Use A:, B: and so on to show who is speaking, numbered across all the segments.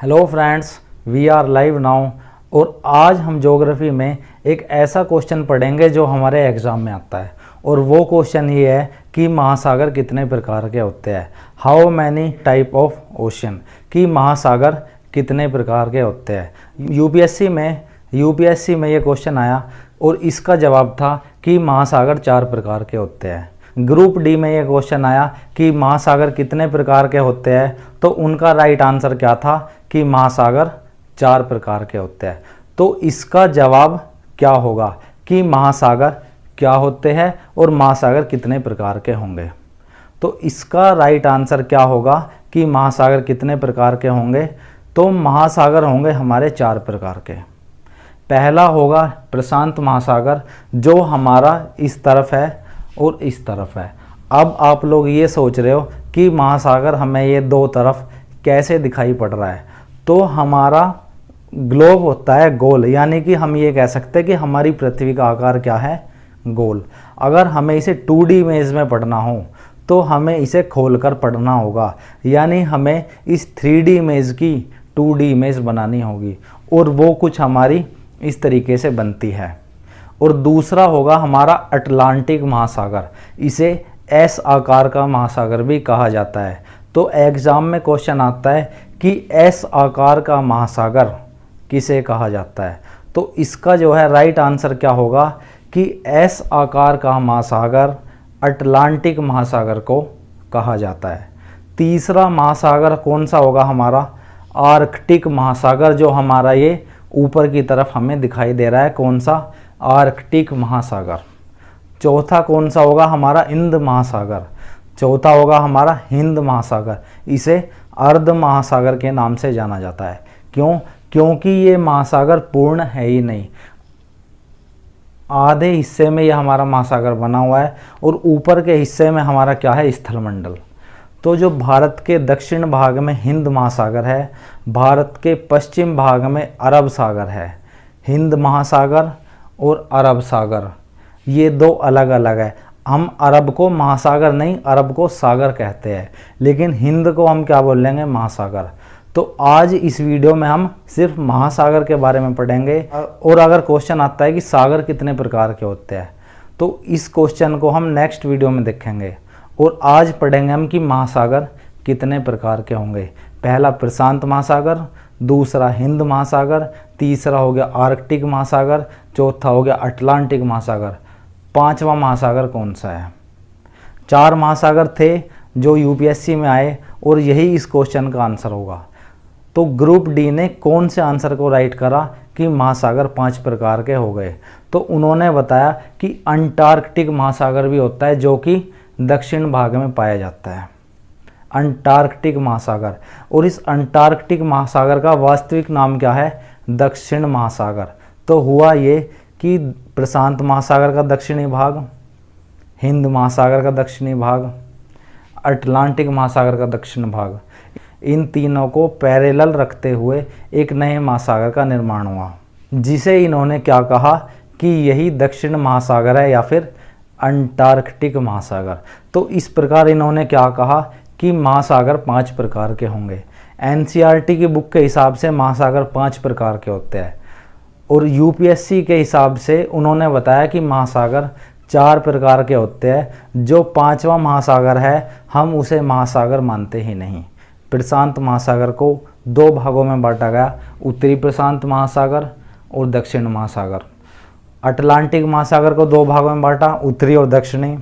A: Hello friends, we are live now. और आज हम ज्योग्राफी में एक ऐसा क्वेश्चन पढ़ेंगे जो हमारे एग्ज़ाम में आता है। और वो क्वेश्चन ये है कि महासागर कितने प्रकार के होते हैं। How many type of ocean, कि महासागर कितने प्रकार के होते हैं। यूपीएससी में ये क्वेश्चन आया और इसका जवाब था कि महासागर 4 प्रकार के होते हैं। ग्रुप डी में ये क्वेश्चन आया कि महासागर कितने प्रकार के होते हैं, तो उनका राइट आंसर क्या था कि महासागर 4 प्रकार के होते हैं। तो इसका जवाब क्या होगा कि महासागर क्या होते हैं और महासागर कितने प्रकार के होंगे। तो इसका राइट आंसर क्या होगा कि महासागर कितने प्रकार के होंगे। तो महासागर होंगे हमारे 4 प्रकार के। पहला होगा प्रशांत महासागर, जो हमारा इस तरफ है और इस तरफ है। अब आप लोग ये सोच रहे हो कि महासागर हमें ये दो तरफ कैसे दिखाई पड़ रहा है। तो हमारा ग्लोब होता है गोल, यानी कि हम ये कह सकते हैं कि हमारी पृथ्वी का आकार क्या है, गोल। अगर हमें इसे 2D इमेज में पढ़ना हो तो हमें इसे खोलकर पढ़ना होगा, यानी हमें इस 3D इमेज की 2D इमेज बनानी होगी और वो कुछ हमारी इस तरीके से बनती है। और दूसरा होगा हमारा अटलांटिक महासागर, इसे एस आकार का महासागर भी कहा जाता है। तो एग्जाम में क्वेश्चन आता है कि एस आकार का महासागर किसे कहा जाता है। तो इसका जो है राइट आंसर क्या होगा कि एस आकार का महासागर अटलांटिक महासागर को कहा जाता है। तीसरा महासागर कौन सा होगा हमारा, आर्कटिक महासागर, जो हमारा ये ऊपर की तरफ हमें दिखाई दे रहा है, कौन सा, आर्कटिक महासागर। चौथा कौन सा होगा हमारा, हिंद महासागर। चौथा होगा हमारा हिंद महासागर, इसे अर्ध महासागर के नाम से जाना जाता है। क्यों? क्योंकि ये महासागर पूर्ण है ही नहीं, आधे हिस्से में ये हमारा महासागर बना हुआ है और ऊपर के हिस्से में हमारा क्या है, स्थलमंडल। तो जो भारत के दक्षिण भाग में हिंद महासागर है, भारत के पश्चिम भाग में अरब सागर है। हिंद महासागर और अरब सागर ये दो अलग अलग है। हम अरब को महासागर नहीं, अरब को सागर कहते हैं, लेकिन हिंद को हम क्या बोल लेंगे, महासागर। तो आज इस वीडियो में हम सिर्फ महासागर के बारे में पढ़ेंगे। और अगर क्वेश्चन आता है कि सागर कितने प्रकार के होते हैं, तो इस क्वेश्चन को हम नेक्स्ट वीडियो में देखेंगे। और आज पढ़ेंगे हम कि महासागर कितने प्रकार के होंगे। पहला प्रशांत महासागर, दूसरा हिंद महासागर, तीसरा हो गया आर्कटिक महासागर, चौथा हो गया अटलांटिक महासागर, पांचवा महासागर कौन सा है। 4 महासागर थे जो यूपीएससी में आए और यही इस क्वेश्चन का आंसर होगा। तो ग्रुप डी ने कौन से आंसर को राइट करा कि महासागर 5 प्रकार के हो गए। तो उन्होंने बताया कि अंटार्कटिक महासागर भी होता है, जो कि दक्षिण भाग में पाया जाता है, अंटार्कटिक महासागर। और इस अंटार्कटिक महासागर का वास्तविक नाम क्या है, दक्षिण महासागर। तो हुआ ये कि प्रशांत महासागर का दक्षिणी भाग, हिंद महासागर का दक्षिणी भाग, अटलांटिक महासागर का दक्षिण भाग, इन तीनों को पैरेलल रखते हुए एक नए महासागर का निर्माण हुआ, जिसे इन्होंने क्या कहा कि यही दक्षिण महासागर है या फिर अंटार्कटिक महासागर। तो इस प्रकार इन्होंने क्या कहा कि महासागर 5 प्रकार के होंगे। एनसीईआरटी की बुक के हिसाब से महासागर 5 प्रकार के होते हैं और यूपीएससी के हिसाब से उन्होंने बताया कि महासागर 4 प्रकार के होते हैं। जो 5वां महासागर है हम उसे महासागर मानते ही नहीं। प्रशांत महासागर को 2 भागों में बांटा गया, उत्तरी प्रशांत महासागर और दक्षिण महासागर। अटलांटिक महासागर को 2 भागों में बांटा, उत्तरी और दक्षिणी।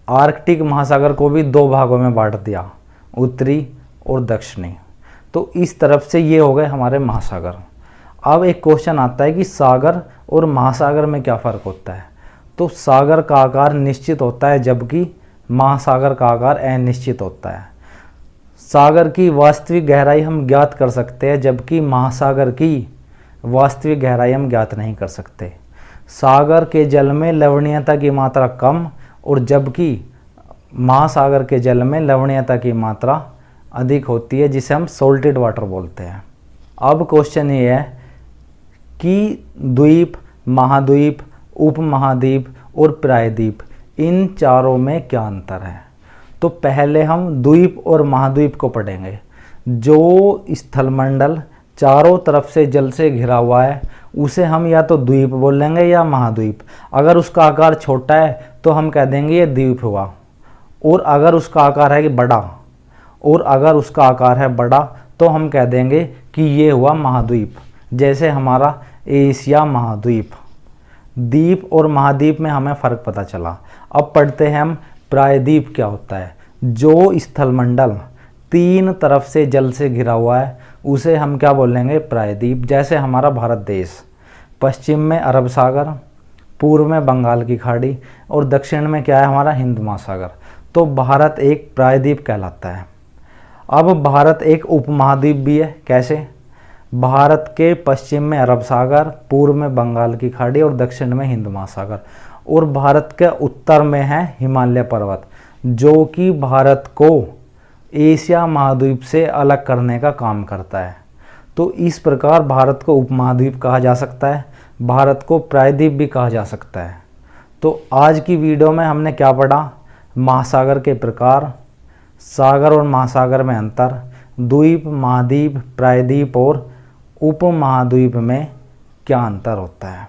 A: आर्कटिक महासागर को भी 2 भागों में बांट दिया, उत्तरी और दक्षिणी। तो इस तरफ से ये हो गए हमारे महासागर। अब एक क्वेश्चन आता है कि सागर और महासागर में क्या फ़र्क होता है। तो सागर का आकार निश्चित होता है, जबकि महासागर का आकार अनिश्चित होता है। सागर की वास्तविक गहराई हम ज्ञात कर सकते हैं, जबकि महासागर की वास्तविक गहराई हम ज्ञात नहीं कर सकते। सागर के जल में लवणीयता की मात्रा कम और जबकि महासागर के जल में लवणीयता की मात्रा अधिक होती है, जिसे हम सोल्टेड वाटर बोलते हैं। अब क्वेश्चन ये है कि द्वीप, महाद्वीप, उपमहाद्वीप और प्रायद्वीप, इन चारों में क्या अंतर है। तो पहले हम द्वीप और महाद्वीप को पढ़ेंगे। जो स्थलमंडल चारों तरफ से जल से घिरा हुआ है उसे हम या तो द्वीप बोल लेंगे या महाद्वीप। अगर उसका आकार छोटा है तो हम कह देंगे ये द्वीप हुआ, और अगर उसका आकार है कि बड़ा, और अगर उसका आकार है बड़ा तो हम कह देंगे कि ये हुआ महाद्वीप। जैसे हमारा एशिया महाद्वीप। द्वीप और महाद्वीप में हमें फ़र्क पता चला। अब पढ़ते हैं हम प्रायद्वीप क्या होता है। जो स्थलमंडल तीन तरफ से जल से घिरा हुआ है उसे हम क्या बोलेंगे, प्रायद्वीप। जैसे हमारा भारत देश, पश्चिम में अरब सागर, पूर्व में बंगाल की खाड़ी और दक्षिण में क्या है हमारा हिंद महासागर। तो भारत एक प्रायद्वीप कहलाता है। अब भारत एक उपमहाद्वीप भी है। कैसे? भारत के पश्चिम में अरब सागर, पूर्व में बंगाल की खाड़ी और दक्षिण में हिंद महासागर, और भारत के उत्तर में है हिमालय पर्वत, जो कि भारत को एशिया महाद्वीप से अलग करने का काम करता है। तो इस प्रकार भारत को उपमहाद्वीप कहा जा सकता है, भारत को प्रायद्वीप भी कहा जा सकता है। तो आज की वीडियो में हमने क्या पढ़ा? महासागर के प्रकार, सागर और महासागर में अंतर, द्वीप, महाद्वीप, प्रायद्वीप और उपमहाद्वीप में क्या अंतर होता है।